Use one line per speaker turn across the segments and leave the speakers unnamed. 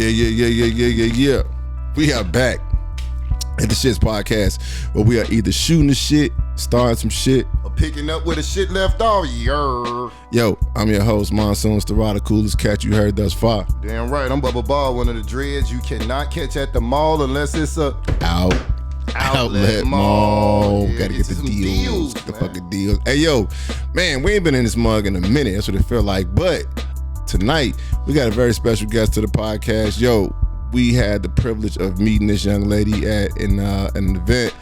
Yeah. We are back at the S.H.I.T.S podcast, where we are either shooting the shit, starting some shit,
or picking up where the shit left off.
Yo, I'm your host, Monsoon Starada, coolest cat you heard thus far.
Damn right, I'm Bubba Ball, one of the dreads you cannot catch at the mall unless it's a outlet mall.
Yeah, gotta get the deals, the fucking deals. Hey, yo, man, we ain't been in this mug in a minute. That's what it feel like. But tonight, we got a very special guest to the podcast. Yo, we had the privilege of meeting this young lady at an event,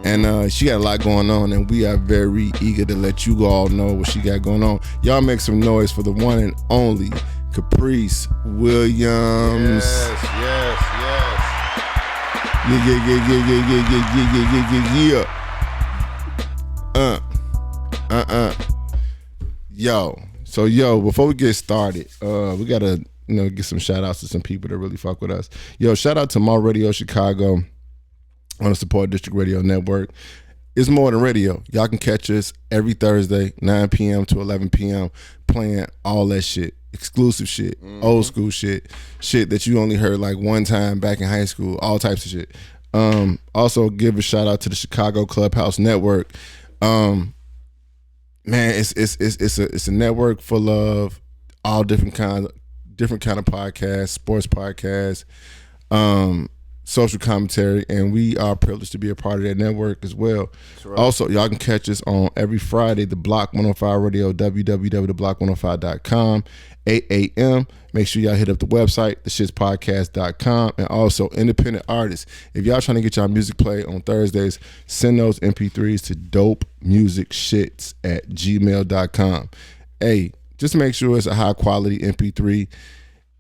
and she got a lot going on, and we are very eager to let you all know what she got going on. Y'all make some noise for the one and only Caprice Williams.
Yes.
Yo, before we get started, we gotta get some shout outs to some people that really fuck with us. Yo, shout out to My Radio Chicago on the Support District Radio Network. It's more than radio. Y'all can catch us every Thursday, 9 p.m. to 11 p.m. playing all that shit. Exclusive shit, old school shit that you only heard like one time back in high school, all types of shit. Also give a shout out to the Chicago Clubhouse Network. Man, it's a network full of all different kind of podcasts, sports podcasts, social commentary, and we are privileged to be a part of that network as well. Right. Also, y'all can catch us on every Friday, the Block 105 Radio, www.block105.com, 8 a.m. Make sure y'all hit up the website, theshitspodcast.com, and also independent artists. If y'all trying to get y'all music played on Thursdays, send those MP3s to dopemusicshits@gmail.com. Hey, just make sure it's a high quality MP3.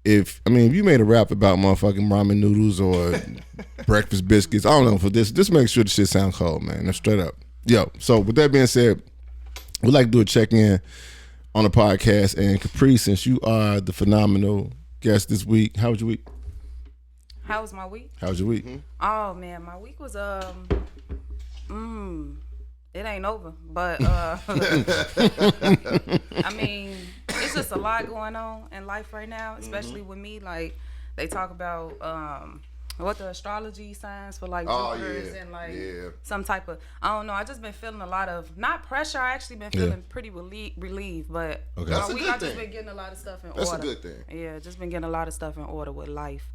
If you made a rap about motherfucking ramen noodles or breakfast biscuits, I don't know, for this, just make sure the shit sound cold, man. That's straight up. Yo, so with that being said, we'd like to do a check-in on the podcast. And Caprice, since you are the phenomenal guest this week, how was your week?
How was my week?
How was your week?
Oh man, my week was it ain't over, but it's just a lot going on in life right now, especially with me. Like, they talk about what the astrology signs for like Jupiters and like some type of, I don't know. I just been feeling a lot of, not pressure. I actually been feeling pretty relieved, but
That's a good
I just
thing.
been getting a lot of stuff in
That's
order.
a good thing.
Yeah, just been getting a lot of stuff in order with life.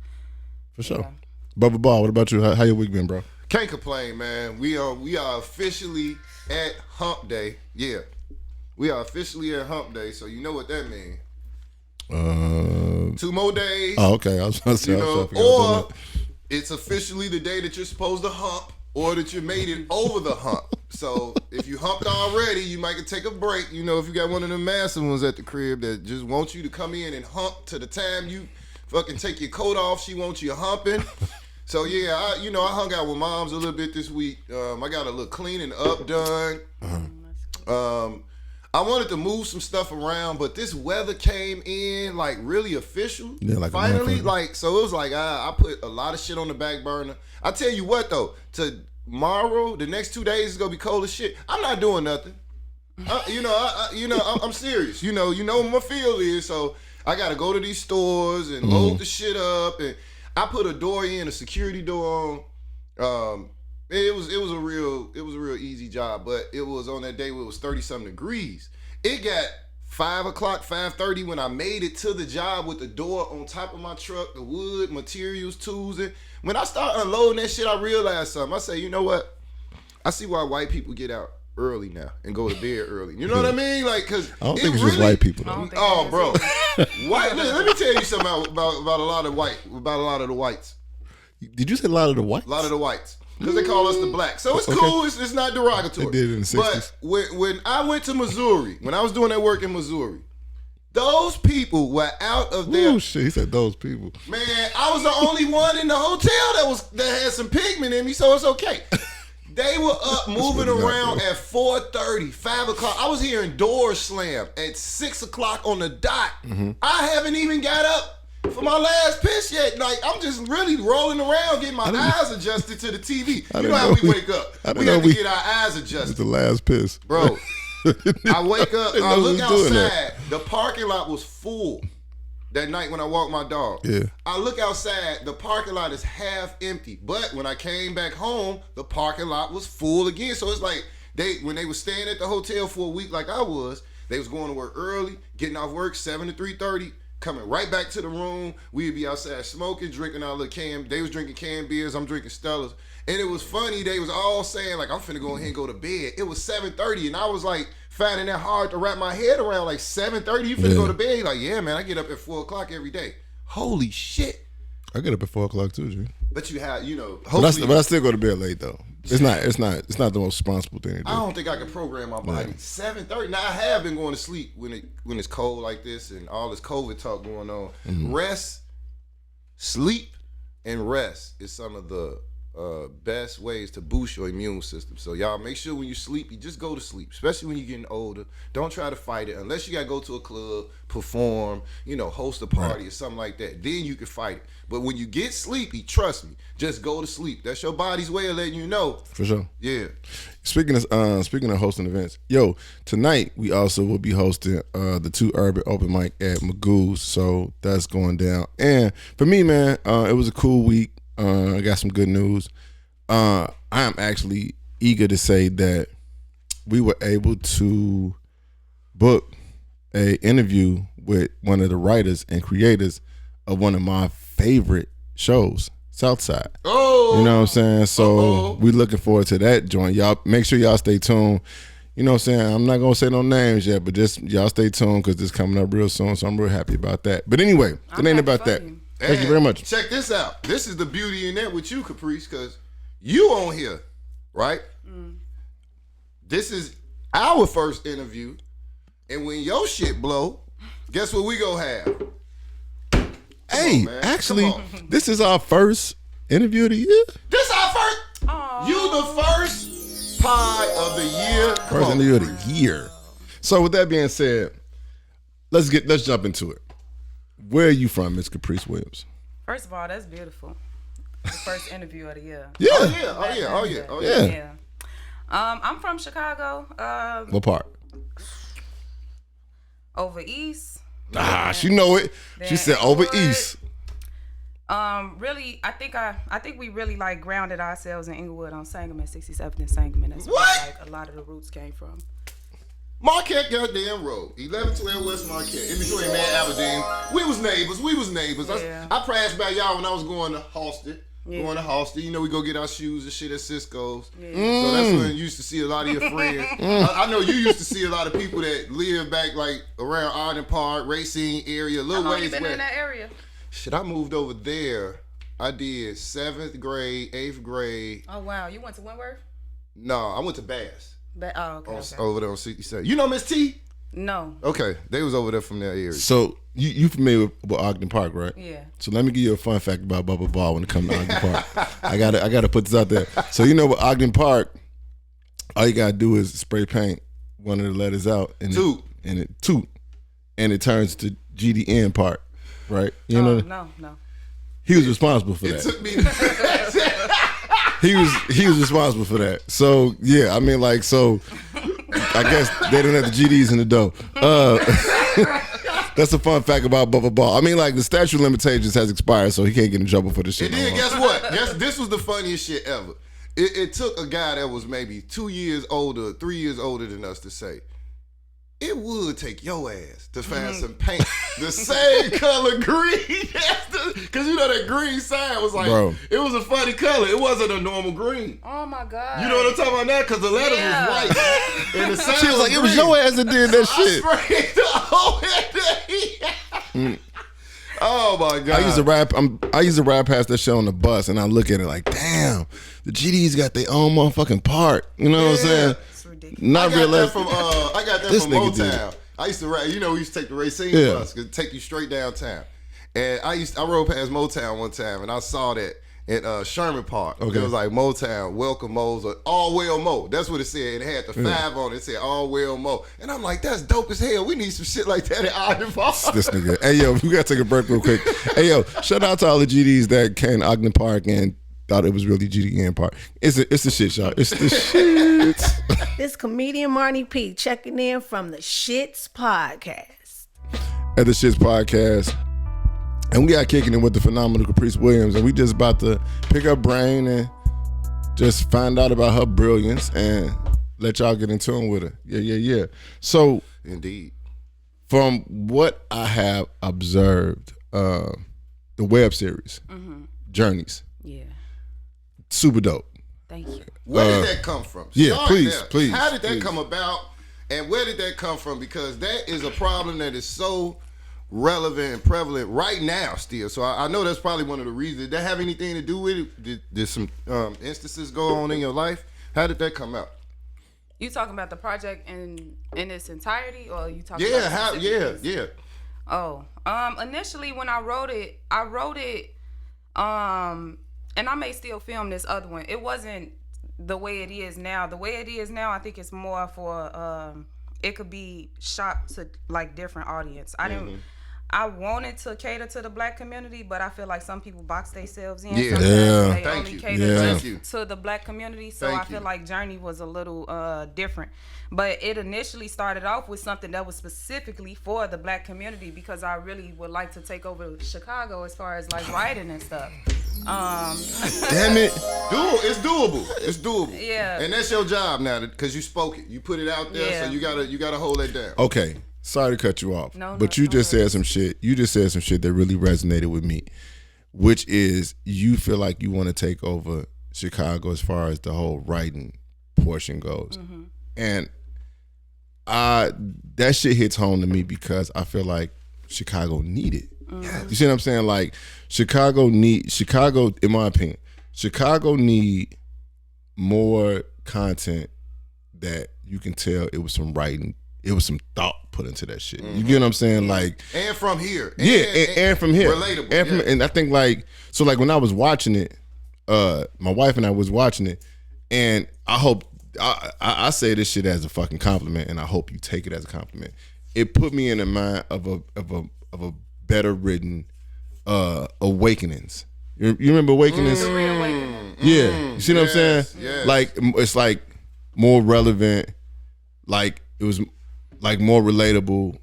For sure. Bubba Ball, what about you? How your week been, bro?
Can't complain, man. We are officially at Hump Day. Yeah, we are officially at Hump Day. So you know what that means. 2 more days.
Oh, okay. I was trying to say,
or it's officially the day that you're supposed to hump, or that you made it over the hump. So if you humped already, you might could take a break. If you got one of them massive ones at the crib that just wants you to come in and hump to the time you fucking take your coat off, she wants you humping. So yeah, I hung out with moms a little bit this week. I got a little cleaning up done. I wanted to move some stuff around, but this weather came in like really official.
Yeah, like
finally, so it was like I put a lot of shit on the back burner. I tell you what though, tomorrow, the next 2 days is gonna be cold as shit. I'm not doing nothing. I'm serious. You know what my feel is. So I gotta go to these stores and load the shit up, and I put a door in, a security door on. It was a real easy job, but it was on that day where it was 30-something degrees. It got 5 o'clock, 5:30 when I made it to the job with the door on top of my truck, the wood, materials, tools. And when I start unloading that shit, I realized something. I say, you know what? I see why white people get out early now and go to bed early. You know what I mean? Like, cause
I don't think it's just white people though.
Oh, bro, white. Let me tell you something about a lot of the whites.
Did you say a lot of the whites?
A lot of the whites. Because they call us the blacks. So it's cool. It's not derogatory.
They did it in the 60s.
But when I went to Missouri, when I was doing that work in Missouri, those people were out of their...
Oh, shit. He said those people.
Man, I was the only one in the hotel that had some pigment in me, so it's okay. They were up moving around at 4:30, 5 o'clock. I was hearing doors slam at 6 o'clock on the dot. I haven't even got up for my last piss yet. Like, I'm just really rolling around getting my eyes adjusted to the TV. You know how we wake up. We have to get our eyes adjusted.
It's the last piss.
Bro, I wake up, I look outside. The parking lot was full. that night when I walked my dog.
Yeah.
I look outside, the parking lot is half empty. But when I came back home, the parking lot was full again. So it's like when they were staying at the hotel for a week like I was, they was going to work early, getting off work 7 to 3:30, coming right back to the room. We'd be outside smoking, drinking our little they was drinking canned beers, I'm drinking Stellas. And it was funny, they was all saying like, I'm finna go ahead and go to bed. It was 7:30 and I was like finding that hard to wrap my head around. Like 7:30, you finna go to bed? Like, yeah, man, I get up at 4 o'clock every day. Holy shit.
I get up at 4 o'clock too, G.
But you have,
but I still go to bed late though. It's not the most responsible thing to do.
I don't think I can program my body. 7:30. Now I have been going to sleep when it's cold like this and all this COVID talk going on. Rest, sleep, and rest is some of the best ways to boost your immune system. So y'all make sure when you sleep, you just go to sleep, especially when you're getting older. Don't try to fight it unless you gotta go to a club, perform, host a party or something like that. Then you can fight it. But when you get sleepy, trust me, just go to sleep. That's your body's way of letting you know.
For sure.
Yeah.
Speaking of hosting events, tonight we also will be hosting the 2 Urban Open Mic at Magoo's. So that's going down. And for me, man, it was a cool week. I got some good news. I am actually eager to say that we were able to book a interview with one of the writers and creators of one of my favorite shows, Southside.
Oh,
you know what I'm saying? So we looking forward to that joint. Y'all make sure y'all stay tuned. You know what I'm saying? I'm not gonna say no names yet, but just y'all stay tuned because it's coming up real soon. So I'm real happy about that. But anyway, it ain't about that. Thank you very much.
Check this out. This is the beauty in that with you, Caprice, because you on here, right? This is our first interview, and when your shit blow, guess what we gonna have?
Hey, actually, this is our first interview of the year.
This our first. Aww. You the first pod of the year.
First interview of the year. So with that being said, let's jump into it. Where are you from, Miss Caprice Williams?
First of all, that's beautiful. The first interview of the year.
Yeah.
Oh yeah.
I'm from Chicago.
What part?
Over east.
She know it. She said over east.
Really, I think we really like grounded ourselves in Inglewood on Sangamon, 67th and Sangamon. That's where like a lot of the roots came from.
Marquette goddamn road. 1112 West Marquette. In between Aberdeen. We was neighbors.
Yeah.
I passed by y'all when I was going to Halsted. We go get our shoes and shit at Cisco's. Yeah. So that's when you used to see a lot of your friends. I know you used to see a lot of people that live back like around Arden Park, Racine area, little ways
back. In that area?
Shit, I moved over there. I did 7th grade, 8th grade.
Oh wow, you went to Wentworth?
No, I went to Bass.
Okay.
Over there on 67. You know Miss T?
No.
Okay, they was over there from that area.
So you familiar with Ogden Park, right?
Yeah.
So let me give you a fun fact about Bubba Ball when it comes to Ogden Park. I gotta put this out there. So with Ogden Park, all you gotta do is spray paint one of the letters out and
toot,
and it turns to GDN Park, right?
No.
He was responsible for that.
It took me.
He was responsible for that. So yeah, I mean so I guess they didn't have the GDs in the dough. That's a fun fact about Bubba Ball. I mean the statute of limitations has expired, so he can't get in trouble for this shit.
It did. Guess what? This was the funniest shit ever. It took a guy that was maybe 2 years older, 3 years older than us to say, it would take your ass to find some paint the same color green. Because that green sign was like, It was a funny color. It wasn't a normal green.
Oh my God.
You know what I'm talking about now? Because the letters was white. And the sign
she was like, green. It was your ass that did that shit.
I sprayed the whole head. Oh my God.
I used to ride past that shit on the bus and I look at it like, damn, the GDs got their own motherfucking park. You know what I'm saying? Not
I got that from Motown. I used to ride. We used to take the Racine bus, could take you straight downtown. And I rode past Motown one time, and I saw that at Sherman Park. Okay. It was like Motown, Welcome Mo's, or All Well Mo. That's what it said. It had the 5 on it. It said All Well Mo. And I'm like, that's dope as hell. We need some shit like that at Ogden Park.
This nigga. Hey yo, we gotta take a break real quick. Hey yo, shout out to all the GDs that came to Ogden Park and thought it was really GDN Park. It's the shit, y'all. It's the shit.
This comedian Marnie P checking in from the S.H.I.T.S podcast.
At the S.H.I.T.S podcast, And we got kicking it with the phenomenal Caprice Williams, and we just about to pick her brain and just find out about her brilliance and let y'all get in tune with her. Yeah. So,
indeed,
from what I have observed, the web series, Journeys, super dope.
Thank you.
Where did that come from?
Yeah, please.
How did that come about, and where did that come from? Because that is a problem that is so relevant and prevalent right now still. So I know that's probably one of the reasons. Did that have anything to do with it? Did some instances go on in your life? How did that come out?
You talking about the project in its entirety, or you talking
about
specific things?
Yeah.
Oh, initially when I wrote it, and I may still film this other one. It wasn't the way it is now. The way it is now, I think it's more for it could be shot to like different audience. I wanted to cater to the Black community, but I feel like some people box themselves in.
Yeah.
They
Thank
only
you.
cater to the Black community. So
Thank
I feel
you.
like Journey was a little different. But it initially started off with something that was specifically for the Black community, because I really would like to take over Chicago as far as like writing and stuff.
Damn it.
It's doable.
Yeah.
And that's your job now, because you spoke it. You put it out there, so you gotta hold that down.
Okay. Sorry to cut you off,
No,
but you just said some shit. You just said some shit that really resonated with me, which is you feel like you want to take over Chicago as far as the whole writing portion goes, and that shit hits home to me because I feel like Chicago need it. You see what I'm saying? Like Chicago, in my opinion, Chicago need more content that you can tell it was some writing. It was some thought put into that shit. You get what I'm saying? Like,
and from here.
And from here.
Relatable.
And I think like when I was watching it, my wife and I was watching it, and I hope I say this shit as a fucking compliment, and I hope you take it as a compliment. It put me in the mind of a better written Awakenings. You remember Awakenings? Yeah. You see what I'm saying?
Yes.
Like it's like more relevant. Like it was like more relatable.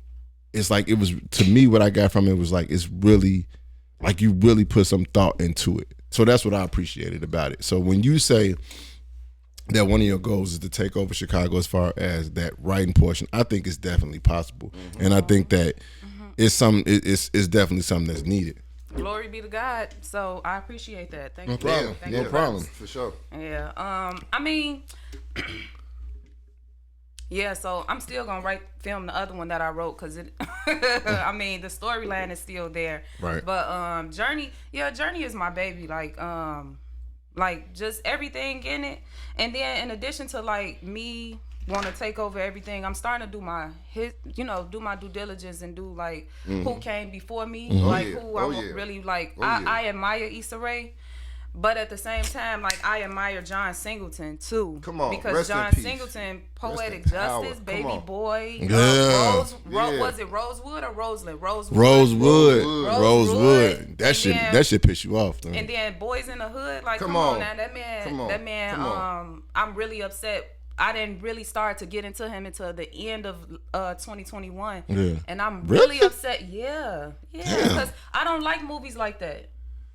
It's like it was, to me, what I got from it was like it's really like you really put some thought into it. So that's what I appreciated about it. So when you say that one of your goals is to take over Chicago as far as that writing portion, I think it's definitely possible. And I think that it's definitely something that's needed.
Glory be to God. So I appreciate that. Thank you.
Problem.
Thank
No
you.
problem.
For sure.
Yeah. I mean, yeah. So I'm still gonna film the other one that I wrote, because it. I mean, the storyline is still there.
Right.
But Journey is my baby. Like just everything in it, and then in addition to like me want to take over everything, I'm starting to do my due diligence and do like who came before me, really like. I admire Issa Rae, but at the same time, like I admire John Singleton too.
Come on,
because
rest
John
in peace.
Singleton, Poetic
Rest in power.
Justice,
Come
Baby
on.
Boy,
Yeah.
was it Rosewood or Roseland?
Rosewood. That shit piss you off. Man.
And then Boys in the Hood, like
Come
come on
on.
now, that man. I'm really upset. I didn't really start to get into him until the end of 2021.
Yeah.
And I'm really upset. Yeah. Because I don't like movies like that.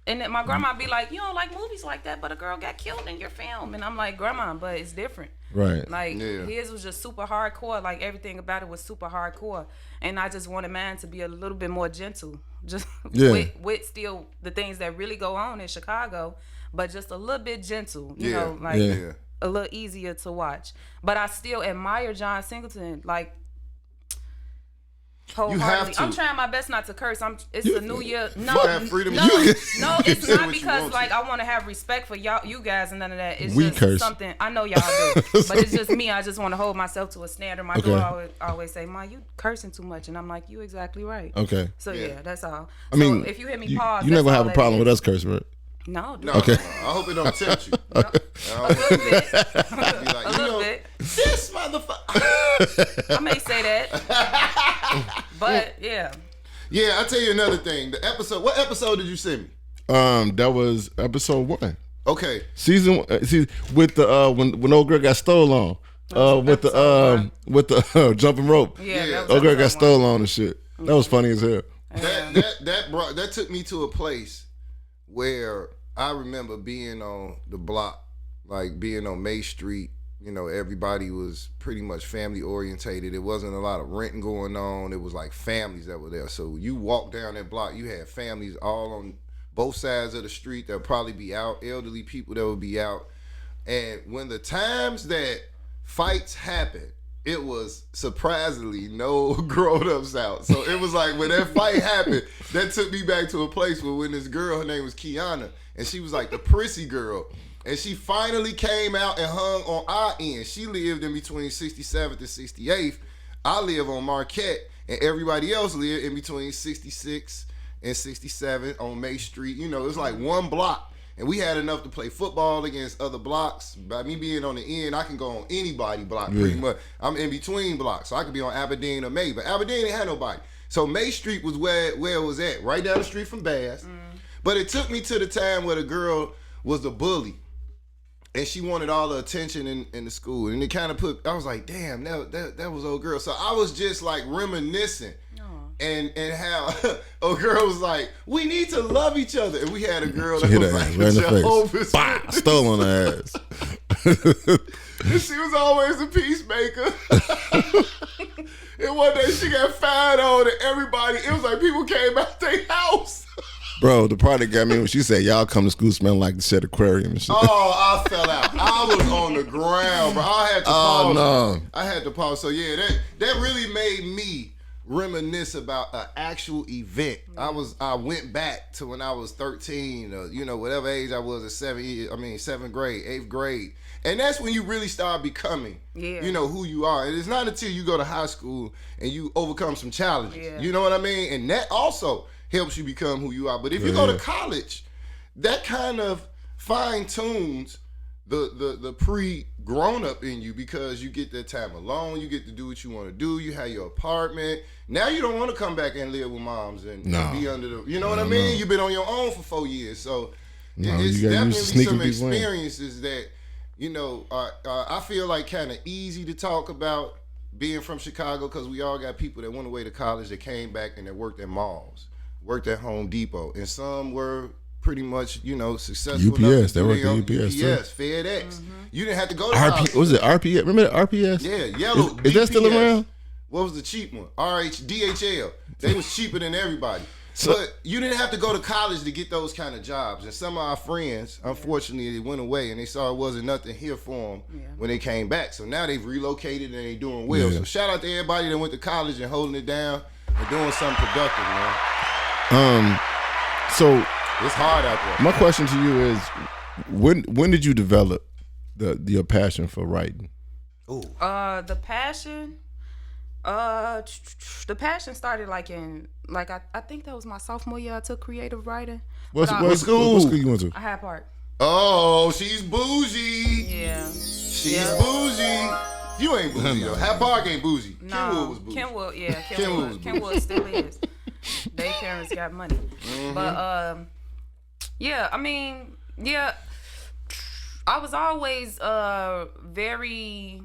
And then my grandma be like, you don't like movies like that, but a girl got killed in your film. And I'm like, Grandma, but it's different.
Right.
Like, his was just super hardcore. Like, everything about it was super hardcore. And I just wanted mine to be a little bit more gentle. Just with still the things that really go on in Chicago, but just a little bit gentle. You know, like a little easier to watch. But I still admire John Singleton, like, wholeheartedly. I'm trying my best not to curse. It's a new year. No, it's not because like I want to have respect for you guys and none of that. It's
we
just
curse.
Something I know y'all do, but it's just me. I just want to hold myself to a standard. My daughter always say, "Ma, you cursing too much," and I'm like, "You exactly right."
Okay.
So yeah, that's all.
I mean,
so if you hear me pause,
you're not gonna have a problem with us cursing, right?
No.
Okay.
I hope it don't tempt you.
A little bit.
A
little bit.
This motherfucker.
I may say that, but yeah.
Yeah, I'll tell you another thing. The episode. What episode did you send me?
That was episode 1.
Okay.
Season with the when old girl got stole on. With the jumping rope.
Yeah.
Old girl got stole on and shit. That was funny as hell.
That took me to a place where I remember being on the block, like being on May Street. You know, everybody was pretty much family orientated. It wasn't a lot of renting going on. It was like families that were there. So you walk down that block, you had families all on both sides of the street that would probably be out, elderly people that would be out. And when the times that fights happened, it was surprisingly no grown-ups out. So it was like when that fight happened, that took me back to a place where when this girl, her name was Kiana, and she was like the prissy girl. And she finally came out and hung on our end. She lived in between 67th and 68th. I live on Marquette, and everybody else lived in between 66 and 67 on May Street. You know, it's like one block. And we had enough to play football against other blocks. By me being on the end, I can go on anybody block pretty much. I'm in between blocks, so I could be on Aberdeen or May. But Aberdeen didn't have nobody. So May Street was where it was at, right down the street from Bass. But it took me to the time where the girl was a bully. And she wanted all the attention in the school. And it kind of I was like, damn, that was old girl. So I was just like reminiscing. And how old girl was like, we need to love each other. And we had a girl that was like,
right in the face. Bah, stole on her ass.
And she was always a peacemaker. And one day she got fired on and everybody, it was like people came out their house.
Bro, the part that got me when she said, y'all come to school smelling like the Shed Aquarium and shit.
Oh, I fell out. I was on the ground, bro. I had to pause.
Oh, no.
I had to pause. So, yeah, that really made me reminisce about an actual event. I went back to when I was 13, or, you know, whatever age I was at 7th grade, 8th grade. And that's when you really start becoming, you know, who you are. And it's not until you go to high school and you overcome some challenges. Yeah. You know what I mean? And that also helps you become who you are. But if you go to college, that kind of fine-tunes the pre-grown up in you, because you get that time alone, you get to do what you want to do, you have your apartment. Now you don't want to come back and live with moms and be under the, you know what I mean? You've been on your own for 4 years. So it's definitely some experiences that, you know, I feel like kind of easy to talk about being from Chicago, because we all got people that went away to college that came back and that worked at malls, worked at Home Depot, and some were pretty much, you know, successful.
UPS, they worked at UPS too.
FedEx. You didn't have to go to college.
Was it RPS? Remember the RPS?
Yeah, yellow.
Is that still around?
What was the cheap one? DHL. They was cheaper than everybody. But you didn't have to go to college to get those kind of jobs. And some of our friends, unfortunately, they went away and they saw it wasn't nothing here for them when they came back. So now they've relocated and they're doing well. So shout out to everybody that went to college and holding it down and doing something productive, man.
So
it's hard out there.
My question to you is, when did you develop your passion for writing?
The passion started I think that was my sophomore year. I took creative writing.
What school you went to?
I had Park.
Oh, she's bougie.
Yeah.
She's bougie. You ain't bougie though. Hat Park ain't bougie.
No.
Kenwood was bougie.
Kenwood still is. Their parents got money. But I was always very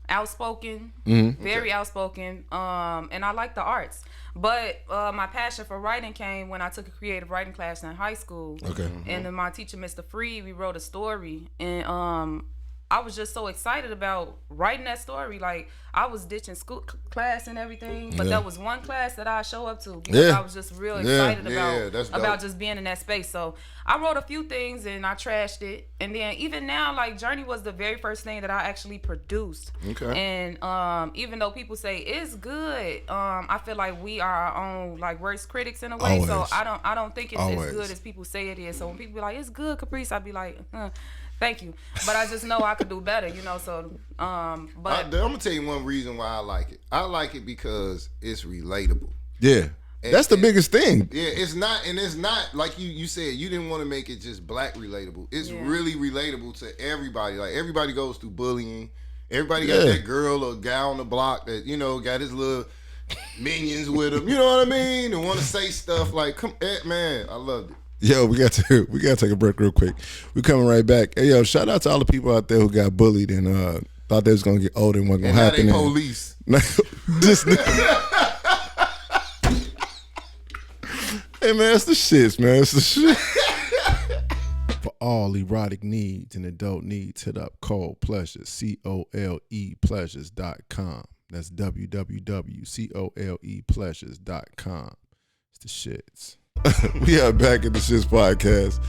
outspoken, very outspoken, and I like the arts. But my passion for writing came when I took a creative writing class in high school. Okay. And then my teacher, Mr. Freed, we wrote a story, and I was just so excited about writing that story. Like, I was ditching school class and everything, but that was one class that I show up to because I was just real excited about just being in that space. So I wrote a few things and I trashed it. And then even now, like, Journey was the very first thing that I actually produced. Okay. And even though people say it's good, I feel like we are our own, like, worst critics in a way. Always. So I don't think it's as good as people say it is. So when people be like, it's good, Caprice, I'd be like, thank you, but I just know I could do better, you know. So, but
I'm gonna tell you one reason why I like it. I like it because it's relatable.
Yeah, that's the biggest thing.
Yeah, it's not like you said. You didn't want to make it just black relatable. It's really relatable to everybody. Like, everybody goes through bullying. Everybody got that girl or guy on the block that, you know, got his little minions with him. You know what I mean? And want to say stuff like, man, I loved it.
Yo, we gotta take a break real quick. We coming right back. Hey, yo, shout out to all the people out there who got bullied and thought they was gonna get older and wasn't gonna happen.
Now they police.
Hey man, it's the shits, man. It's the shit. For all erotic needs and adult needs, hit up Cole Pleasures, COLEpleasures.com. That's www.colepleasures.com. It's the shits. We are back at the Shits Podcast,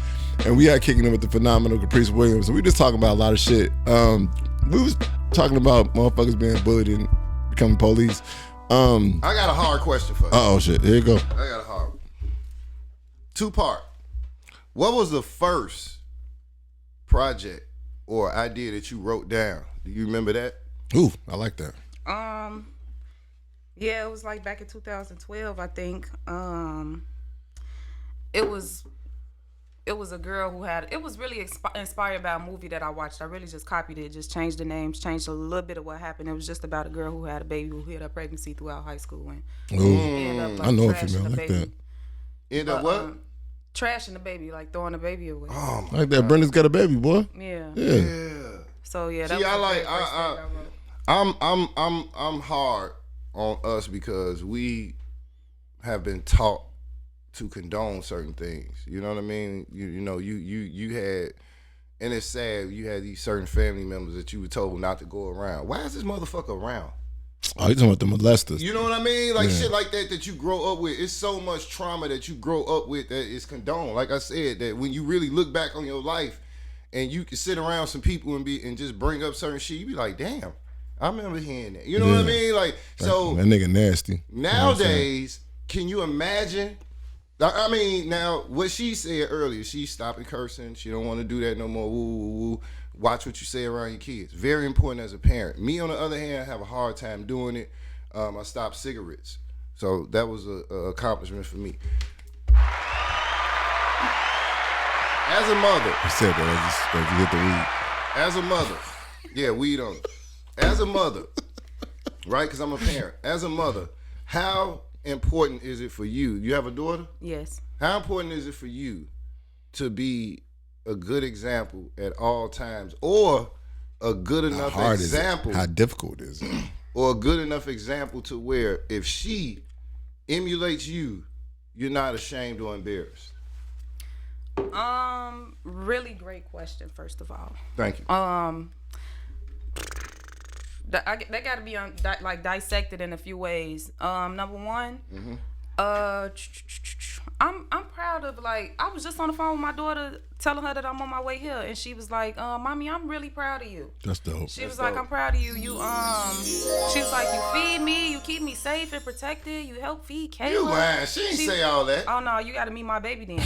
and we are kicking it with the phenomenal Caprice Williams. And we just talking about a lot of shit. We was talking about motherfuckers being bullied and becoming police.
I got a hard question for you.
Oh shit, here you go.
I got a hard one. 2-part. What was the first project or idea that you wrote down? Do you remember that?
Ooh, I like that.
Yeah, it was like back in 2012, I think. It was a girl who had, it was really inspired by a movie that I watched. I really just copied it, just changed the names, changed a little bit of what happened. It was just about a girl who had a baby who hid her pregnancy throughout high school and ended up like
I know a
trashing
female
the
like
baby.
that.
End up what?
Trashing the baby, like throwing the baby away.
Oh,
Like that. Brenda's got a baby, boy.
Yeah.
yeah.
So yeah, that
See,
was
I
the
like
very first thing I wrote.
I'm hard on us because we have been taught to condone certain things. You know what I mean? You had, and it's sad, you had these certain family members that you were told not to go around. Why is this motherfucker around?
Oh, you talking about the molesters?
You know what I mean? Like shit like that you grow up with. It's so much trauma that you grow up with that is condoned. Like I said, that when you really look back on your life and you can sit around some people and just bring up certain shit, you be like, damn, I remember hearing that. You know what I mean? Like, so
that nigga nasty.
nowadays, can you imagine? I mean, now what she said earlier, she's stopping cursing. She don't want to do that no more. Woo, woo, woo. Watch what you say around your kids. Very important as a parent. Me, on the other hand, I have a hard time doing it. I stopped cigarettes, so that was a accomplishment for me. As a mother,
I said that as you hit the weed.
as a mother, yeah, weed on it. As a mother, right? Because I'm a parent. As a mother, how important is it for you? You have a daughter?
Yes.
How important is it for you to be a good example at all times, or a good enough
How hard
example,
is it? How difficult is it?
or a good enough example to where if she emulates you, you're not ashamed or embarrassed?
Really great question, first of all.
Thank you.
They got to be like dissected in a few ways. Number one, I'm proud of, like, I was just on the phone with my daughter telling her that I'm on my way here, and she was like, "Mommy, I'm really proud of you."
That's dope.
She was like, "I'm proud of you. You she was like, you feed me, you keep me safe and protected, you help feed Kayla."
You lying? She ain't say all that.
Oh no, you got to meet my baby then.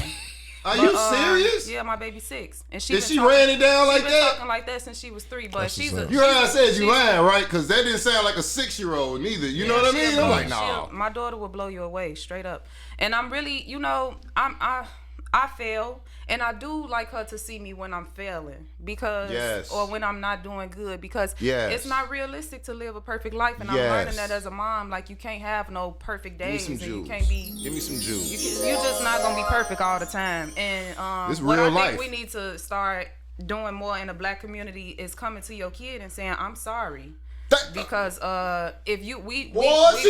Are you serious?
Yeah, my baby's 6, and
Did she ran it down like
She been
that?
talking like that since she was 3, but she's a.
You heard I said you lying, right? Because that didn't sound like a 6-year-old neither. You know what I mean? I'm like, no.
My daughter will blow you away, straight up. And I'm really, I fail, and I do like her to see me when I'm failing, because or when I'm not doing good, because it's not realistic to live a perfect life, and I'm learning that as a mom. Like, you can't have no perfect days, and you can't be.
Give me some juice.
You just not gonna be perfect all the time. And
it's
what
real
I think
life.
we need to start doing more in the Black community is coming to your kid and saying, "I'm sorry." Because if you she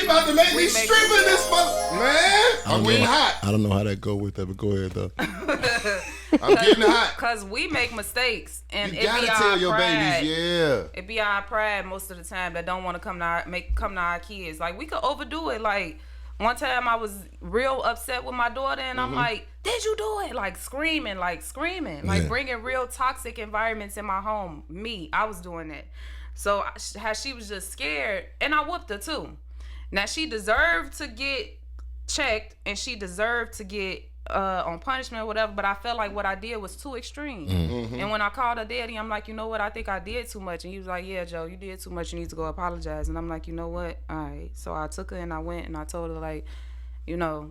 about to make me strip in this man. I'm getting hot.
I don't know how that go with that, but go ahead though.
I'm getting hot.
Cause we make mistakes, and
You
it
gotta
be
tell
our
your
pride.
babies,
It be our pride most of the time that don't want to come to our kids. Like, we could overdo it. Like, one time I was real upset with my daughter, and I'm like, "Did you do it?" Like screaming, like bringing real toxic environments in my home. I was doing that. So how she was just scared, and I whooped her too. Now, she deserved to get checked, and she deserved to get on punishment or whatever, but I felt like what I did was too extreme. And when I called her daddy, I'm like, "You know what? I think I did too much." And he was like, "Yeah, Joe, you did too much. You need to go apologize." And I'm like, "You know what? All right." So I took her and I went and I told her, like,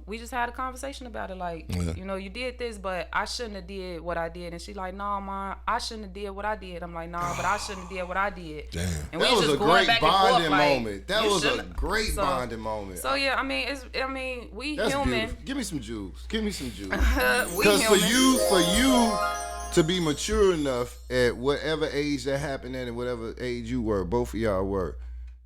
we just had a conversation about it. Like, you did this, but I shouldn't have did what I did. And she like, "No, Mom, I shouldn't have did what I did." I'm like, "No, but I shouldn't have did what I did."
Damn.
And
That
we
was
just
a
going
great
back and forth,
bonding
like,
moment. That was a great bonding moment.
So yeah, I mean, we
That's
human.
beautiful. Give me some juice. Give me some juice.
We
Because for
human.
you to be mature enough at whatever age that happened at and whatever age you were, both of y'all were,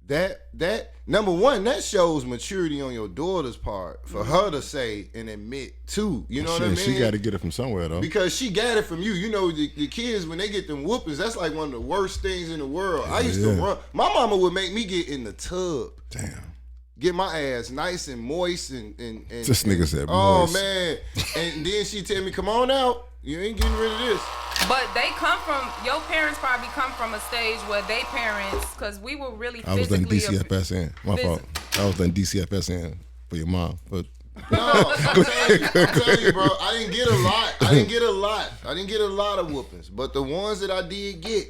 that number one, that shows maturity on your daughter's part for her to say and admit too. You know what I mean?
She got to get it from somewhere though.
Because she got it from you. You know, the kids when they get them whoopings, that's like one of the worst things in the world. I used to run. My mama would make me get in the tub.
Damn.
Get my ass nice and moist and
this nigga said
moist.
Oh
man. And then she tell me, come on out. You ain't getting rid of this.
But they come from, your parents probably come from a stage where they parents, because we were really physically.
I was letting DCFS in. My fault. I was letting DCFS in for your mom. But
no, I tell you, bro, I didn't get a lot. I didn't get a lot of whoopings. But the ones that I did get,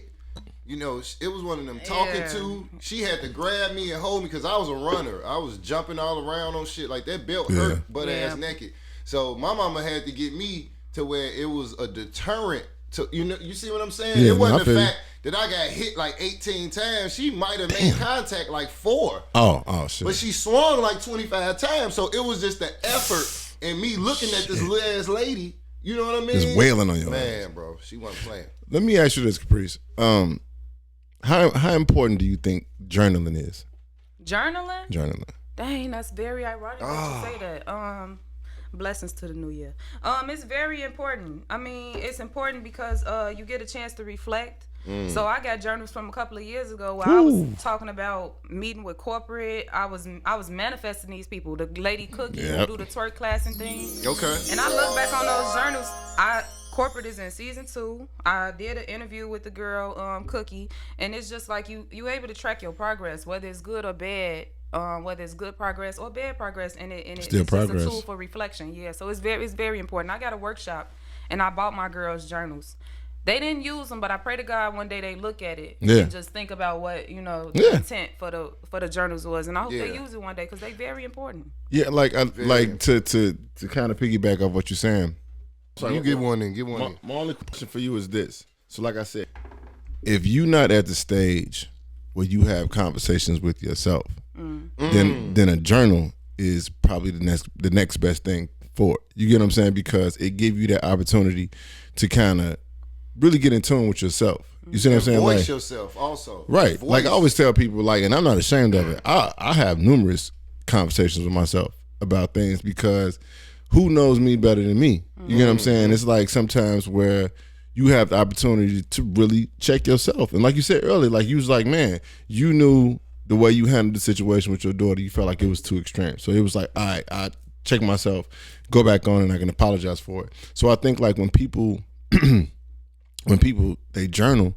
you know, it was one of them talking to. She had to grab me and hold me because I was a runner. I was jumping all around on shit. Like that belt hurt butt ass naked. So my mama had to get me to where it was a deterrent to, you know, you see what I'm saying?
Yeah,
it wasn't the fact that I got hit like 18 times. She might have made contact like 4.
Oh shit.
But she swung like 25 times. So it was just the effort and me looking at this little ass lady. You know what I mean?
Just wailing on your
man,
ass.
bro. She wasn't playing.
Let me ask you this, Caprice. How important do you think journaling is?
Journaling? Dang, that's very ironic that you say that. Blessings to the new year. It's very important. I mean, it's important because you get a chance to reflect. So I got journals from a couple of years ago where I was talking about meeting with corporate. I was manifesting these people. The lady Cookie who do the twerk class and things.
Okay.
And I look back on those journals. Corporate is in season 2. I did an interview with the girl Cookie, and it's just like you able to track your progress, whether it's good or bad. Whether it's good progress or bad progress, and it's just a tool for reflection. Yeah, so it's very important. I got a workshop, and I bought my girls journals. They didn't use them, but I pray to God one day they look at it and just think about what the intent for the journals was, and I hope they use it one day because they very important.
Yeah, like to kind of piggyback off what you're saying.
So you get one in.
My only question for you is this. So like I said, if you're not at the stage where you have conversations with yourself, then a journal is probably the next best thing for it. You get what I'm saying? Because it gives you that opportunity to kind of really get in tune with yourself. You see what I'm saying?
Voice
like,
yourself also.
Right.
Voice.
Like I always tell people, like, and I'm not ashamed of it. I have numerous conversations with myself about things because who knows me better than me? You get what I'm saying? It's like sometimes where you have the opportunity to really check yourself. And like you said earlier, like you was like, man, you knew the way you handled the situation with your daughter, you felt like it was too extreme. So it was like, all right, I check myself, go back on, and I can apologize for it. So I think like when people they journal,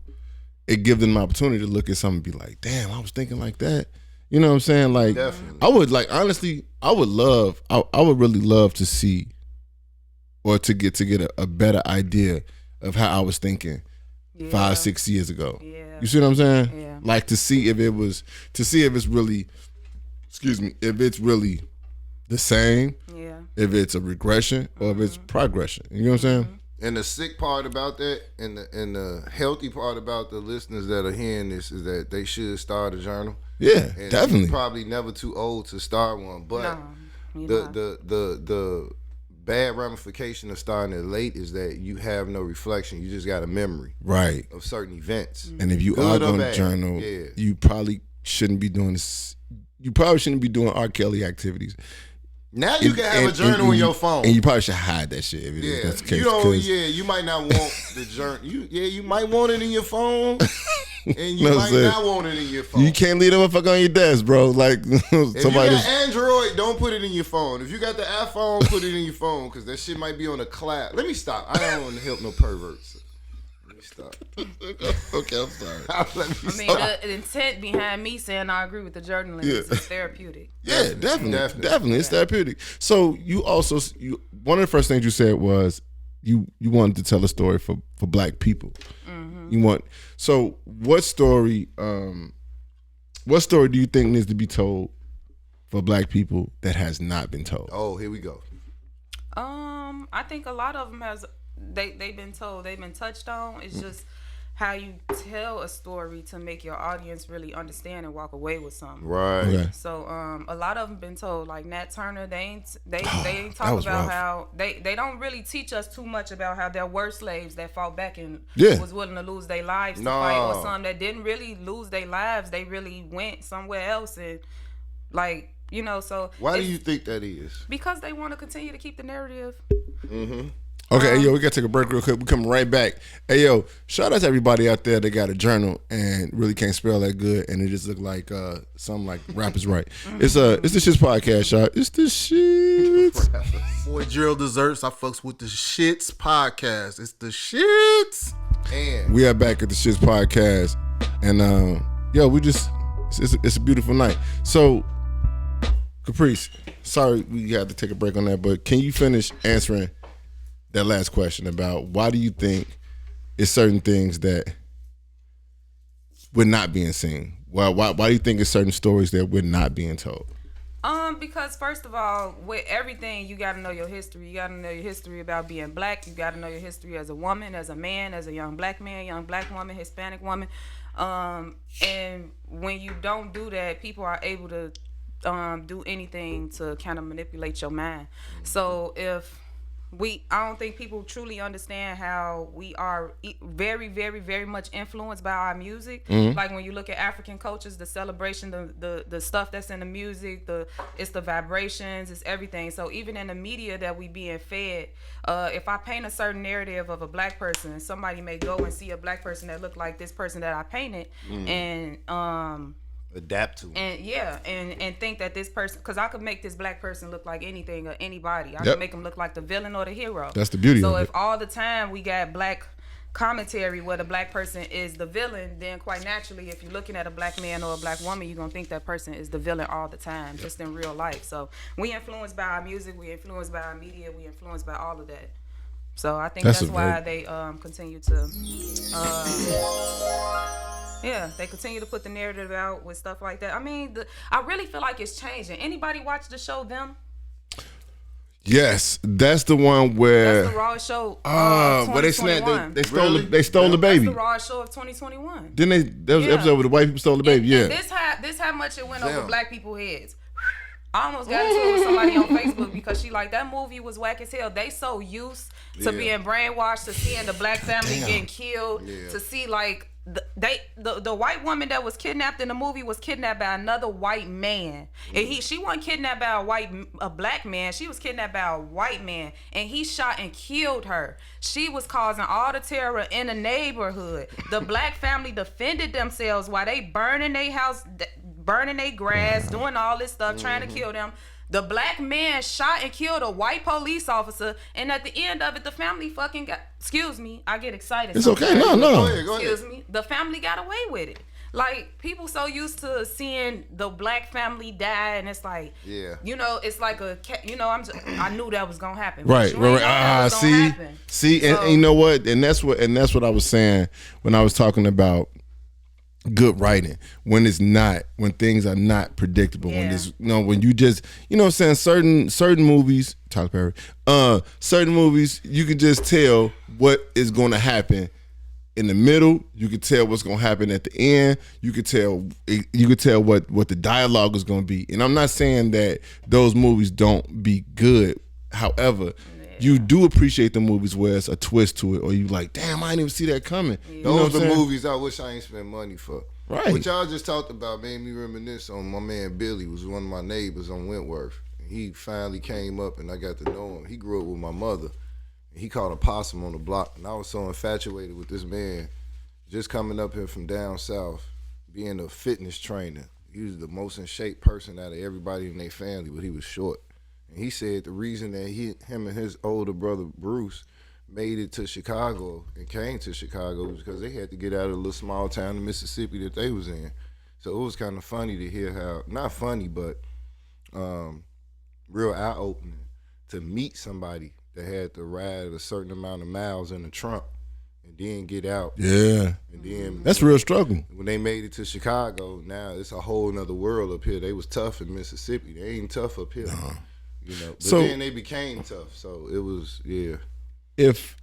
it gives them an opportunity to look at something and be like, damn, I was thinking like that. You know what I'm saying? Like, definitely. I would like honestly, I would really love to see or to get a better idea of how I was thinking 5-6 years ago. Yeah. You see what I'm saying? Yeah. Like to see if it's really, if it's really the same. Yeah. If it's a regression or if it's progression. You know what I'm saying?
And the sick part about that, and the healthy part about the listeners that are hearing this is that they should start a journal.
Yeah, and definitely.
You're probably never too old to start one, but the bad ramification of starting it late is that you have no reflection. You just got a memory,
right,
of certain events.
And if you are going to journal, you probably shouldn't be doing this. You probably shouldn't be doing R. Kelly activities.
Now you can have a journal on your phone,
and you probably should hide that shit. If that's the case.
You might not want the journal. You might want it in your phone. And you might not want it in your phone.
You can't leave that motherfucker on your desk, bro. Like
if you got Android, don't put it in your phone. If you got the iPhone, put it in your phone because that shit might be on a cloud. Let me stop. I don't want to help no perverts. Let me stop.
Okay, I'm sorry.
The intent behind me saying I agree with the journalist is it's therapeutic.
Yeah, definitely. It's therapeutic. So you also one of the first things you said was you wanted to tell a story for Black people. So what story do you think needs to be told for Black people that has not been told?
Oh, here we go.
I think a lot of them they've been told, they've been touched on. It's just how you tell a story to make your audience really understand and walk away with something.
Right.
Okay.
So a lot of them been told, like Nat Turner, they ain't
that
talk
was
about
rough.
how they don't really teach us too much about how there were slaves that fought back and
Yeah.
was willing to lose their lives to fight, or some that didn't really lose their lives. They really went somewhere else and like, you know, so
Why do you think that is?
because they want to continue to keep the narrative.
Okay, yo, we gotta take a break real quick. We coming right back. Hey, yo, shout out to everybody out there that got a journal and really can't spell that good, and it just look like something like rap is right. It's the Shits podcast, y'all. It's the Shits.
Boy, Gerald Desserts. I fucks with the Shits podcast. It's the Shits.
And
We are back at the Shits podcast, and yo, we just it's a beautiful night. So, Caprice, sorry we had to take a break on that, but can you finish answering that last question about why do you think it's certain things that we're not being seen? Why do you think it's certain stories that we're not being told?
Because first of all, with everything, you gotta know your history. You gotta know your history about being black. You gotta know your history as a woman, as a man, as a young black man, young black woman, Hispanic woman. And when you don't do that, people are able to do anything to kind of manipulate your mind. So I don't think people truly understand how we are very, very, very much influenced by our music. Like when you look at African cultures, the celebration, the stuff that's in the music, it's the vibrations, it's everything. So even in the media that we being fed, if I paint a certain narrative of a black person, somebody may go and see a black person that look like this person that I painted, and
adapt to.
And think that this person, because I could make this black person look like anything or anybody. I
Yep.
can make them look like the villain or the hero.
That's the beauty
So
of
if
it.
all the time we got black commentary where the black person is the villain, then quite naturally, if you're looking at a black man or a black woman, you're gonna think that person is the villain all the time, just in real life. So we influenced by our music, we influenced by our media, we influenced by all of that. So I think
That's
that's
a
why
very-
they continue to they continue to put the narrative out with stuff like that. I mean, I really feel like it's changing. Anybody watch the show Them?
Yes, that's the one where
That's the rawest show.
where they
snatched.
they stole the baby.
That's the rawest show of 2021.
Didn't there was an
Yeah.
episode where the white people stole the baby?
And
Yeah.
this how much it went
Damn.
over black people's heads. I almost got into it with somebody on Facebook because she like, that movie was whack as hell. They so used to being brainwashed, to seeing the black family getting killed, to see like the white woman that was kidnapped in the movie was kidnapped by another white man, and she wasn't kidnapped by a black man. She was kidnapped by a white man, and he shot and killed her. She was causing all the terror in the neighborhood. The black family defended themselves while they burning their house, burning their grass, doing all this stuff, trying to kill them. The black man shot and killed a white police officer, and at the end of it, the family fucking got. Excuse me, I get excited.
It's okay.
Go
No.
ahead.
Excuse me, the family got away with it. Like, people so used to seeing the black family die, and it's like, you know, it's like I knew that was gonna happen.
Right.
But you ain't know that was gonna happen.
And you know what? And that's what I was saying when I was talking about good writing. When things are not predictable. When
Yeah.
it's, when you just, what I'm saying, certain movies, Tyler Perry, certain movies, you can just tell what is going to happen in the middle. You can tell what's going to happen at the end. You could tell what the dialogue is going to be. And I'm not saying that those movies don't be good. However, you do appreciate the movies where it's a twist to it, or you like, damn, I didn't even see that coming. You know
Those
what
are
I'm
the
saying?
movies I wish I ain't spent money for.
Right.
What y'all just talked about made me reminisce on my man Billy, was one of my neighbors on Wentworth. He finally came up and I got to know him. He grew up with my mother. And he caught a possum on the block. And I was so infatuated with this man just coming up here from down south, being a fitness trainer. He was the most in shape person out of everybody in their family, but he was short. And he said the reason that him and his older brother Bruce made it to Chicago and came to Chicago was because they had to get out of the little small town in Mississippi that they was in. So it was kind of funny to hear how, not funny, but real eye-opening to meet somebody that had to ride a certain amount of miles in the trunk and then get out.
Yeah.
And then
That's a real struggle.
when they made it to Chicago, now it's a whole nother world up here. They was tough in Mississippi. They ain't tough up here. But
So-
then they became tough. So it was,
If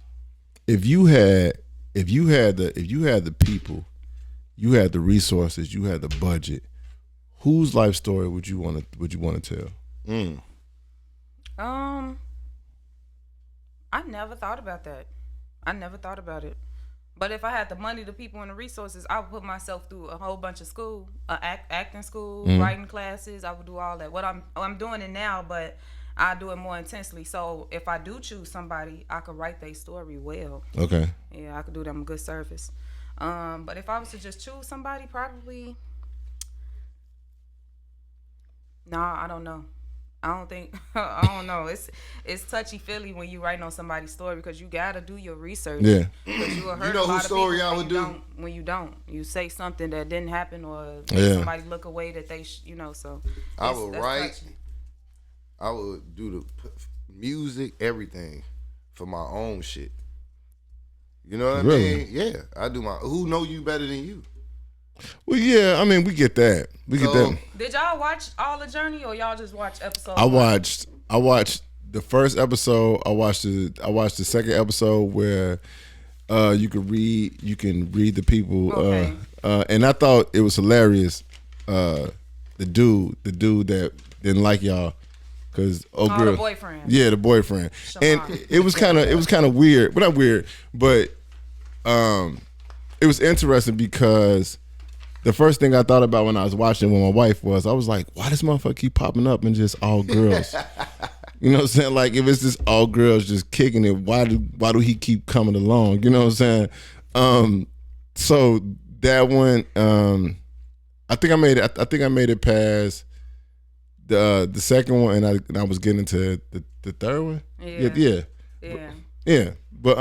you had if you had the people, you had the resources, you had the budget, whose life story would you want to tell?
I never thought about that. I never thought about it. But if I had the money, the people, and the resources, I would put myself through a whole bunch of school, acting school, writing classes. I would do all that. What I'm doing it now, but I do it more intensely. So if I do choose somebody, I could write their story well.
Okay.
Yeah, I could do them a good service. But if I was to just choose somebody, probably, I don't know. I don't think I don't know. It's touchy feely when you writing on somebody's story because you gotta do your research.
Yeah.
Because you will hurt
You know
a lot
whose story I would do?
When you don't. You say something that didn't happen or somebody look away that they so.
I would write.
Touchy.
I would do the music, everything for my own shit. You know what I mean? Yeah, I do my. Who know you better than you?
Well, yeah, I mean, we get that. We get that.
Did y'all watch all the Journey or y'all just watch episodes?
I watched the first episode. I watched the second episode where you can read the people.
Okay.
And I thought it was hilarious. The dude that didn't like y'all. Cause girl,
the boyfriend.
Yeah, the boyfriend.
Shamar.
And it was kind of weird, but not weird. But it was interesting because the first thing I thought about when I was watching with my wife was I was like, why does motherfucker keep popping up and just all girls? You know what I'm saying? Like if it's just all girls just kicking it, why do he keep coming along? You know what I'm saying? So that one, I think I made it past the second one, and I was getting into the third one. Yeah. But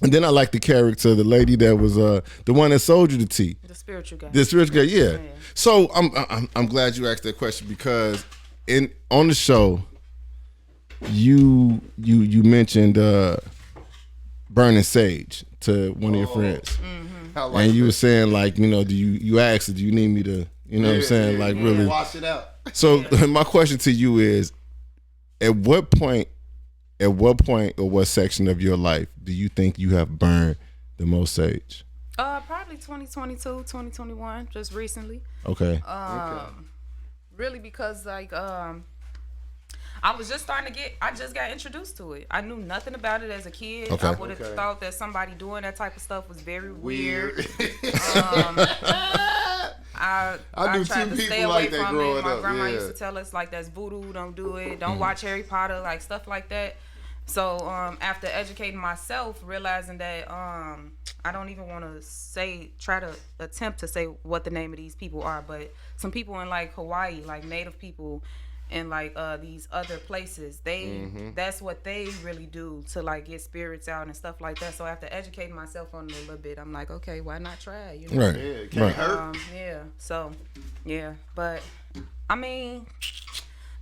and then I liked the character, the lady that was the one that sold you the tea,
the spiritual guy.
Yeah. So I'm glad you asked that question because on the show, you mentioned burning sage to one of your friends, and you were saying like do you asked do you need me to what I'm saying really
wash it out.
So my question to you is, at what point or what section of your life do you think you have burned the most sage?
Probably 2022, 2021, just recently.
Okay.
Really because I was just I just got introduced to it. I knew nothing about it as a kid.
Okay.
I would have thought that somebody doing that type of stuff was very weird. I
knew
tried
two
to stay
people
away
like that
from
growing
it. My
up,
grandma
yeah.
used to tell us like that's voodoo, don't do it, don't watch Harry Potter, like stuff like that. So after educating myself, realizing that I don't even want to try to attempt to say what the name of these people are, but some people in like Hawaii, like Native people, and like these other places, that's what they really do to like get spirits out and stuff like that. So after educating myself on it a little bit, I'm like, okay, why not try it?
Right.
Yeah, it can't hurt.
Yeah. So, yeah, but I mean,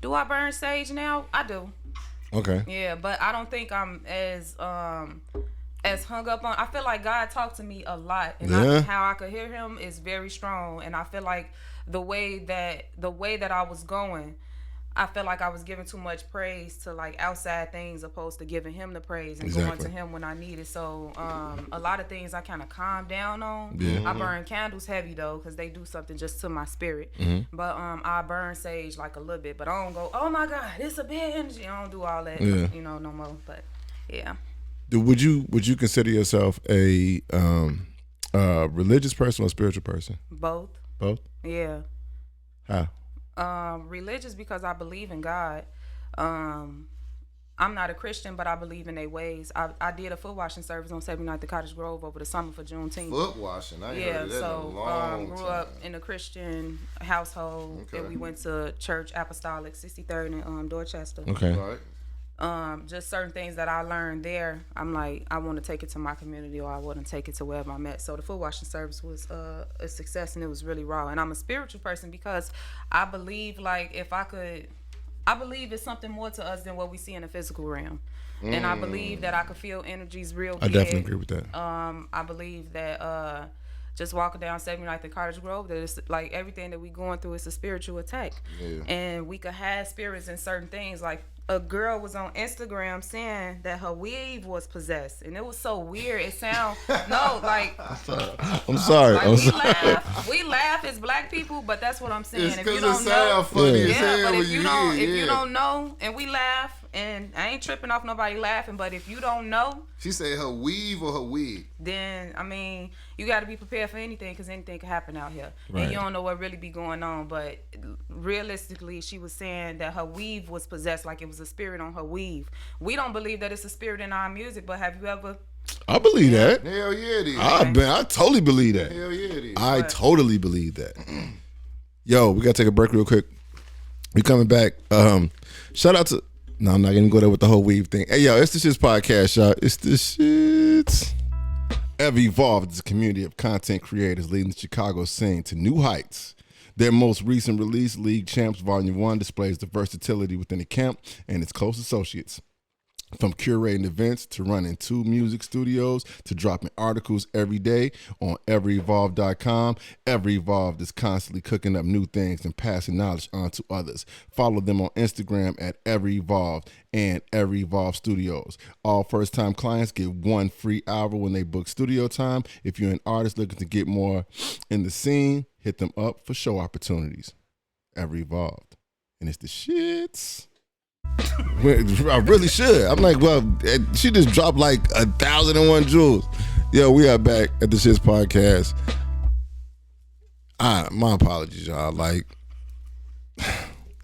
do I burn sage now? I do.
Okay.
Yeah, but I don't think I'm as hung up on. I feel like God talked to me a lot, and how I could hear Him is very strong. And I feel like the way that I was going, I felt like I was giving too much praise to like outside things opposed to giving Him the praise and going to Him when I need it. So a lot of things I kind of calmed down on. I burn candles heavy though because they do something just to my spirit. But I burn sage like a little bit, but I don't go, oh my God, it's a bad energy. I don't do all that, no more. But yeah.
Would you consider yourself a religious person or spiritual person?
Both.
Both?
Yeah.
How?
Religious because I believe in God. I'm not a Christian, but I believe in their ways. I did a foot washing service on 79th at Cottage Grove over the summer for Juneteenth.
Foot washing? I ain't heard of that in a long
grew
time.
up in a Christian household, and we went to church apostolic 63rd in Dorchester.
Okay.
All right.
Just certain things that I learned there, I'm like, I want to take it to my community, or I want to take it to wherever I'm at. So the foot washing service was a success, and it was really raw. And I'm a spiritual person because I believe I believe it's something more to us than what we see in the physical realm. And I believe that I could feel energies real big.
I definitely agree with that.
I believe that just walking down 79th and Cottage Grove, that it's like everything that we going through is a spiritual attack.
Yeah.
And we could have spirits in certain things. Like a girl was on Instagram saying that her weave was possessed, and it was so weird. It sound no like.
I'm sorry.
Like, we laugh as black people, but that's what I'm saying.
It's
if you
because
don't
it
know,
sound funny as
yeah,
hell
but
when
if you
you
don't,
hear it,
if you don't know, and we laugh, and I ain't tripping off nobody laughing, but if you don't know,
she said her weave or her wig.
then I mean, you got to be prepared for anything because anything can happen out here,
Right.
and you don't know what really be going on. But realistically, she was saying that her weave was possessed, like it was a spirit on her weave. We don't believe that it's a spirit in our music, but have you ever?
I believe that.
Hell yeah, it is.
I totally believe that.
Hell yeah, it is.
I totally believe that. Yo, we gotta take a break real quick. We coming back. Shout out to. No, I'm not gonna go there with the whole weave thing. Hey, yo, it's the Shits podcast, y'all. It's the Shits. Ever Evolved is a community of content creators leading the Chicago scene to new heights. Their most recent release, League Champs Volume 1, displays the versatility within the camp and its close associates. From curating events to running 2 music studios to dropping articles every day on everevolved.com, Ever Evolved is constantly cooking up new things and passing knowledge on to others. Follow them on Instagram at Ever Evolved and Ever Evolved Studios. All first-time clients get 1 free hour when they book studio time. If you're an artist looking to get more in the scene, hit them up for show opportunities. Ever Evolved. And it's the shits. I really should. I'm like, well, she just dropped like 1,001 jewels. Yo, we are back at the Shits podcast. My apologies, y'all. Like,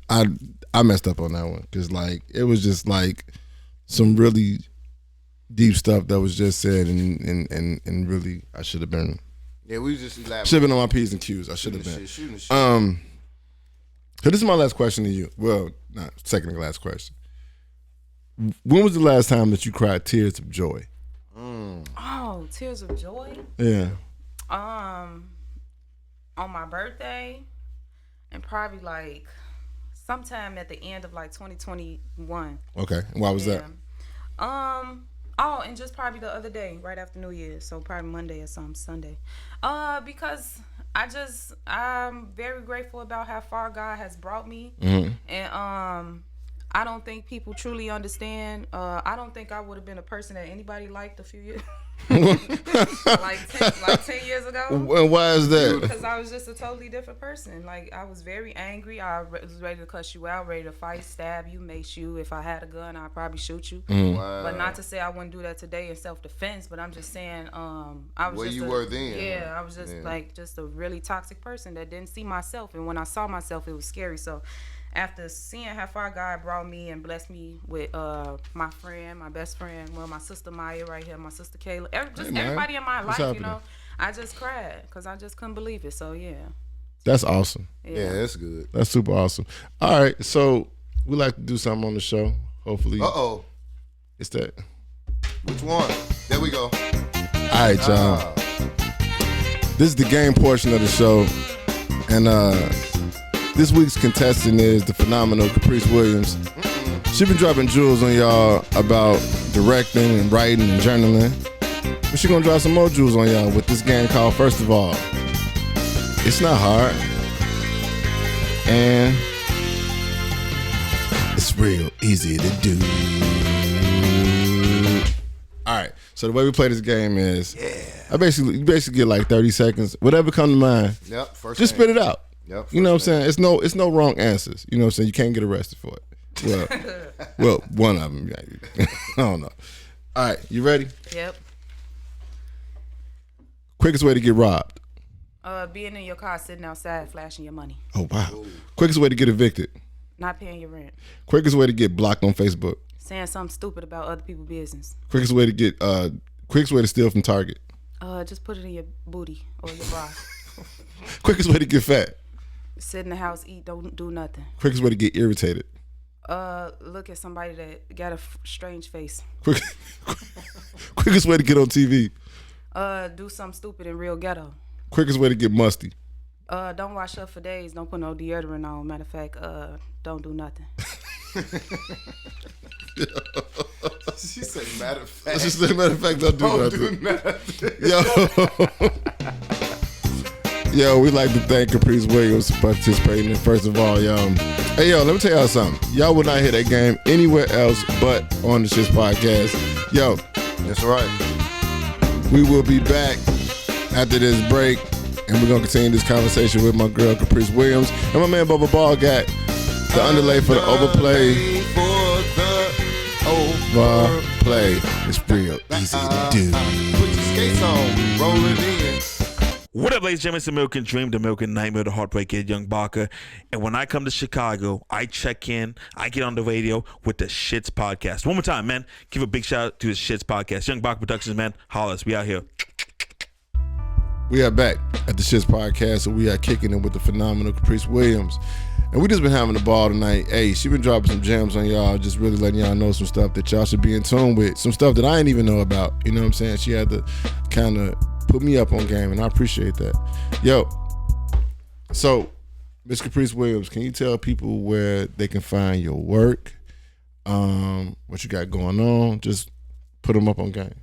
I messed up on that one because like it was just like some really deep stuff that was just said, and really I should have been.
Yeah, we just elaborate.
Should have been on my P's and Q's. I should have been.
Shooting shit.
So this is my last question to you. Well, not second to last question. When was the last time that you cried tears of joy?
Oh, tears of joy.
Yeah.
On my birthday, and probably like sometime at the end of like 2021.
Okay. And why was that?
Oh, and just probably the other day, right after New Year's, so probably Monday or something, Sunday. Because I'm very grateful about how far God has brought me, and I don't think people truly understand. I don't think I would have been a person that anybody liked a few years, like 10 years ago.
And why is that?
Because I was just a totally different person. Like, I was very angry. I was ready to cuss you out, ready to fight, stab you, mace you. If I had a gun, I'd probably shoot you.
Wow.
But not to say I wouldn't do that today in self-defense, but I'm just saying I was
Where
just
you were then.
Yeah, I was just like just a really toxic person that didn't see myself. And when I saw myself, it was scary. So after seeing how far God brought me and blessed me with my friend, my best friend, well, my sister Maya right here, my sister Kayla, everybody in my life,
happening?
you know, I just cried because I just couldn't believe it. So, yeah.
That's awesome.
Yeah, that's good.
That's super awesome. All right, so we like to do something on the show. Hopefully, it's that.
Which one? There we go.
All right, y'all. This is the game portion of the show, and this week's contestant is the phenomenal Caprice Williams. She been dropping jewels on y'all about directing and writing and journaling. But she gonna drop some more jewels on y'all with this game called First of All. It's not hard. And it's real easy to do. Alright, so the way we play this game is you basically get like 30 seconds. Whatever come to mind.
Yep, first
just
name.
spit it out.
Yep,
you know what I'm saying? It's no wrong answers. You know what I'm saying? You can't get arrested for it. Well, one of them. I don't know. All right, you ready?
Yep.
Quickest way to get robbed.
Being in your car, sitting outside, flashing your money.
Oh, wow. Quickest way to get evicted.
Not paying your rent.
Quickest way to get blocked on Facebook.
Saying something stupid about other people's business.
Quickest way to steal from Target.
Just put it in your booty or your bra.
Quickest way to get fat.
Sit in the house, eat, don't do nothing.
Quickest way to get irritated.
Look at somebody that got a strange face.
Quickest way to get on TV.
Do something stupid and real ghetto.
Quickest way to get musty.
Don't wash up for days. Don't put no deodorant on. Matter of fact, don't do nothing.
She said, matter of fact.
She said, matter of fact, don't do nothing.
Do nothing.
Yo. Yo, we like to thank Caprice Williams for participating. First of all, y'all. Hey, yo, let me tell y'all something. Y'all will not hear that game anywhere else but on the S.H.I.T.S podcast. Yo,
That's right.
we will be back after this break, and we're going to continue this conversation with my girl, Caprice Williams, and my man, Bubba Ball, got the underlay for the overplay. Overplay. It's real easy to do.
Put your skates on, roll it in.
What up, ladies and gentlemen? It's the American Dream, the American Nightmare, the Heartbreak Kid, Young Baka. And when I come to Chicago, I check in, I get on the radio with the S.H.I.T.S podcast. One more time, man. Give a big shout out to the S.H.I.T.S podcast. Young Baka Productions, man. Holla us. We out here.
We are back at the S.H.I.T.S podcast, and we are kicking it with the phenomenal Caprice Williams. And we just been having a ball tonight. Hey, she been dropping some gems on y'all, just really letting y'all know some stuff that y'all should be in tune with. Some stuff that I didn't even know about. You know what I'm saying? She had to kind of put me up on game, and I appreciate that. Yo, so Miss Caprice Williams, can you tell people where they can find your work, what you got going on? Just put them up on game.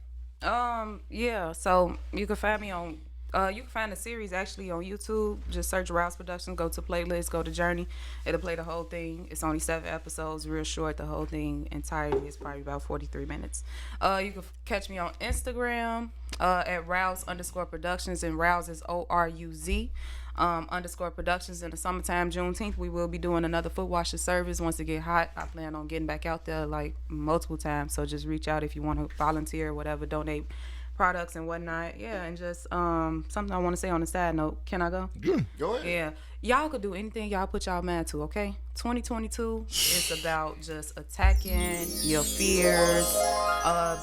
Yeah, so you can find me on you can find the series actually on YouTube. Just search Rouse Productions, go to playlist, go to Journey. It'll play the whole thing. It's only 7 episodes, real short. The whole thing entirely is probably about 43 minutes. You can catch me on Instagram at Rouse_Productions, and Rouse is ORUZ _Productions. In the summertime, Juneteenth, we will be doing another foot washing service. Once it get hot, I plan on getting back out there like multiple times. So just reach out if you want to volunteer or whatever, donate products and whatnot. Yeah, and just something I want to say on the side note. Can I go?
Good.
Go ahead.
Yeah. Y'all could do anything y'all put y'all mind to, okay? 2022 is about just attacking your fears,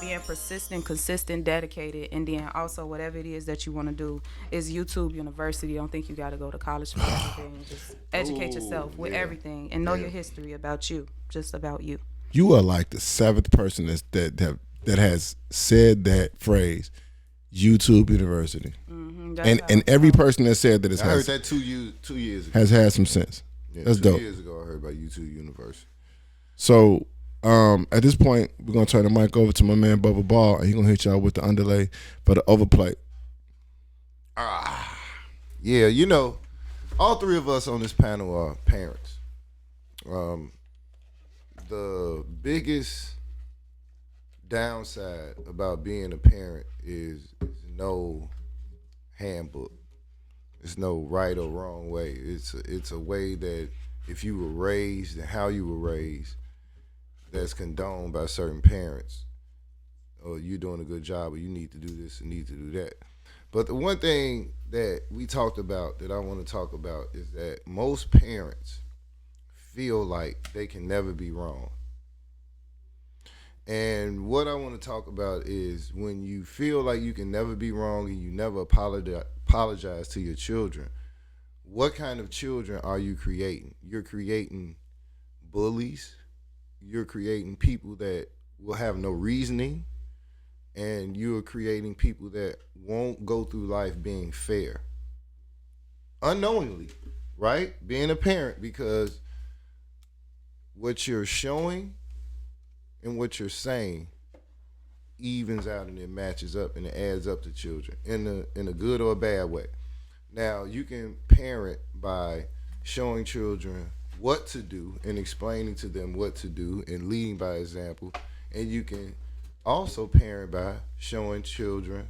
being persistent, consistent, dedicated, and then also whatever it is that you want to do is YouTube University. Don't think you got to go to college for everything. Just educate yourself with everything and know your history about you, just about you.
You are like the 7th person that has said that phrase, YouTube University. And every person that said that
I heard that 2 years ago.
has had some sense.
Yeah,
That's
2
dope.
years ago, I heard about YouTube University.
So at this point, we're gonna turn the mic over to my man Bubba Ball, and he's gonna hit y'all with the underlay for the overplay.
Yeah, you know, all 3 of us on this panel are parents. The biggest downside about being a parent is no handbook. It's no right or wrong way. It's a way that if you were raised and how you were raised, that's condoned by certain parents. Or you're doing a good job, or you need to do this and need to do that. But the one thing that we talked about that I want to talk about is that most parents feel like they can never be wrong. And what I want to talk about is when you feel like you can never be wrong and you never apologize to your children, what kind of children are you creating? You're creating bullies. You're creating people that will have no reasoning. And you're creating people that won't go through life being fair. Unknowingly, right? Being a parent, because what you're showing and what you're saying evens out and it matches up and it adds up to children in a good or a bad way. Now, you can parent by showing children what to do and explaining to them what to do and leading by example. And you can also parent by showing children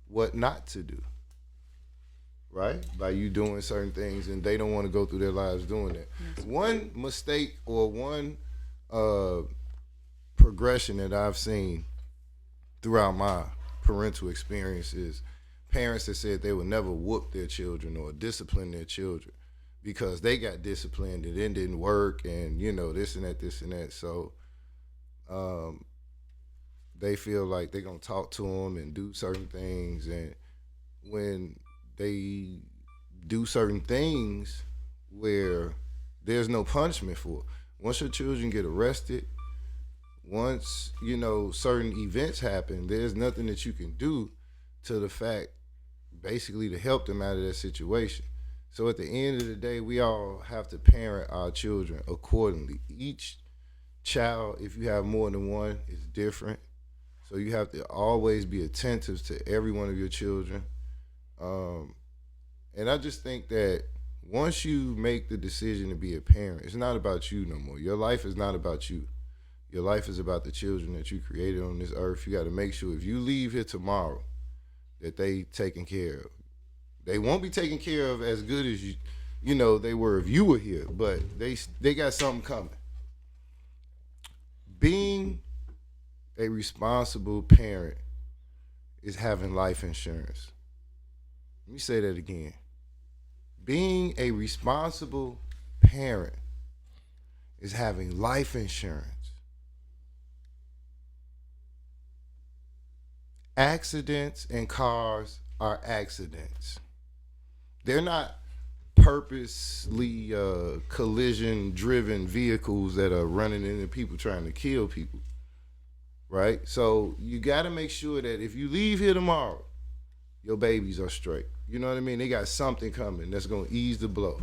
what not to do, right? By you doing certain things and they don't want to go through their lives doing that. One mistake or one progression that I've seen throughout my parental experience is parents that said they would never whoop their children or discipline their children because they got disciplined and it didn't work and, you know, this and that. So they feel like they're going to talk to them and do certain things. And when they do certain things where there's no punishment for it, once your children get arrested, once, you know, certain events happen, there's nothing that you can do to the fact, basically, to help them out of that situation. So at the end of the day, we all have to parent our children accordingly. Each child, if you have more than one, is different. So you have to always be attentive to every one of your children. And I just think that once you make the decision to be a parent, it's not about you no more. Your life is not about you. Your life is about the children that you created on this earth. You got to make sure if you leave here tomorrow that they taken care of. They won't be taken care of as good as you know they were if you were here, but they got something coming. Being a responsible parent is having life insurance. Let me say that again. Being a responsible parent is having life insurance. Accidents in cars are accidents. They're not purposely collision-driven vehicles that are running into people trying to kill people, right? So you got to make sure that if you leave here tomorrow, your babies are straight. You know what I mean? They got something coming that's going to ease the blow,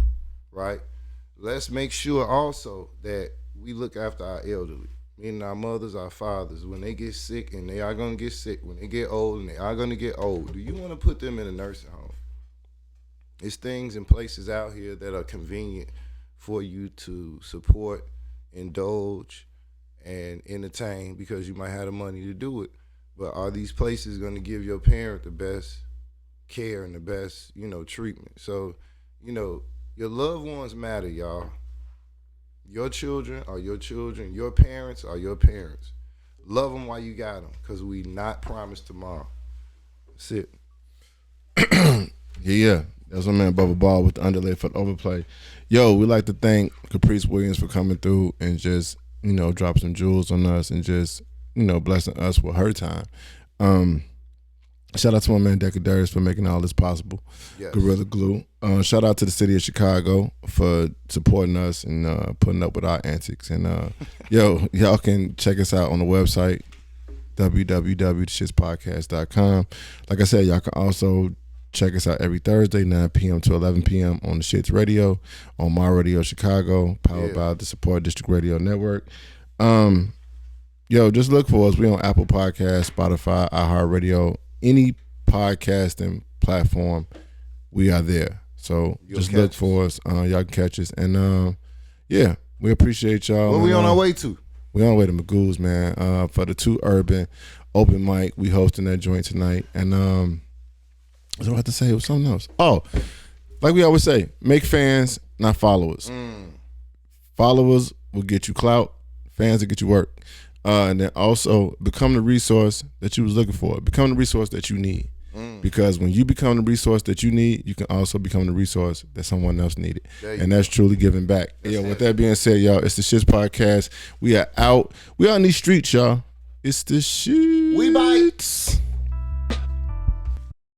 right? Let's make sure also that we look after our elderly, meaning our mothers, our fathers. When they get sick, and they are going to get sick, when they get old, and they are going to get old, do you want to put them in a nursing home? It's things and places out here that are convenient for you to support, indulge, and entertain because you might have the money to do it. But are these places going to give your parent the best care and the best, treatment? So, your loved ones matter, y'all. Your children are your children. Your parents are your parents. Love them while you got them, because we not promised tomorrow. That's it.
Yeah. That's my man Bubba Ball with the underlay for the overplay. Yo, we like to thank Caprice Williams for coming through and just, drop some jewels on us and just, blessing us with her time. Shout out to my man Decadarius for making all this possible. Yes. Gorilla Glue. Shout out to the city of Chicago for supporting us and putting up with our antics. And y'all can check us out on the website, www.theshitspodcast.com. Like I said, y'all can also check us out every Thursday, 9 p.m. to 11 p.m. on the S.H.I.T.S Radio, on My Radio Chicago, powered by the Support District Radio Network. Just look for us. We on Apple Podcasts, Spotify, iHeartRadio, any podcasting platform, we are there. So just look for us. Y'all can catch us. And we appreciate y'all.
Where we on our way to?
We on our way to Magoo's, man. For the 2 Urban open mic, we hosting that joint tonight. And what do I have to say? It was something else. Oh, like we always say, make fans, not followers. Followers will get you clout. Fans will get you work. And then also become the resource that you was looking for. Become the resource that you need. Because when you become the resource that you need, you can also become the resource that someone else needed. And that's truly giving back. With that being said, y'all, it's the S.H.I.T.S Podcast. We are out. We are on these streets, y'all. It's the shit.
We bites.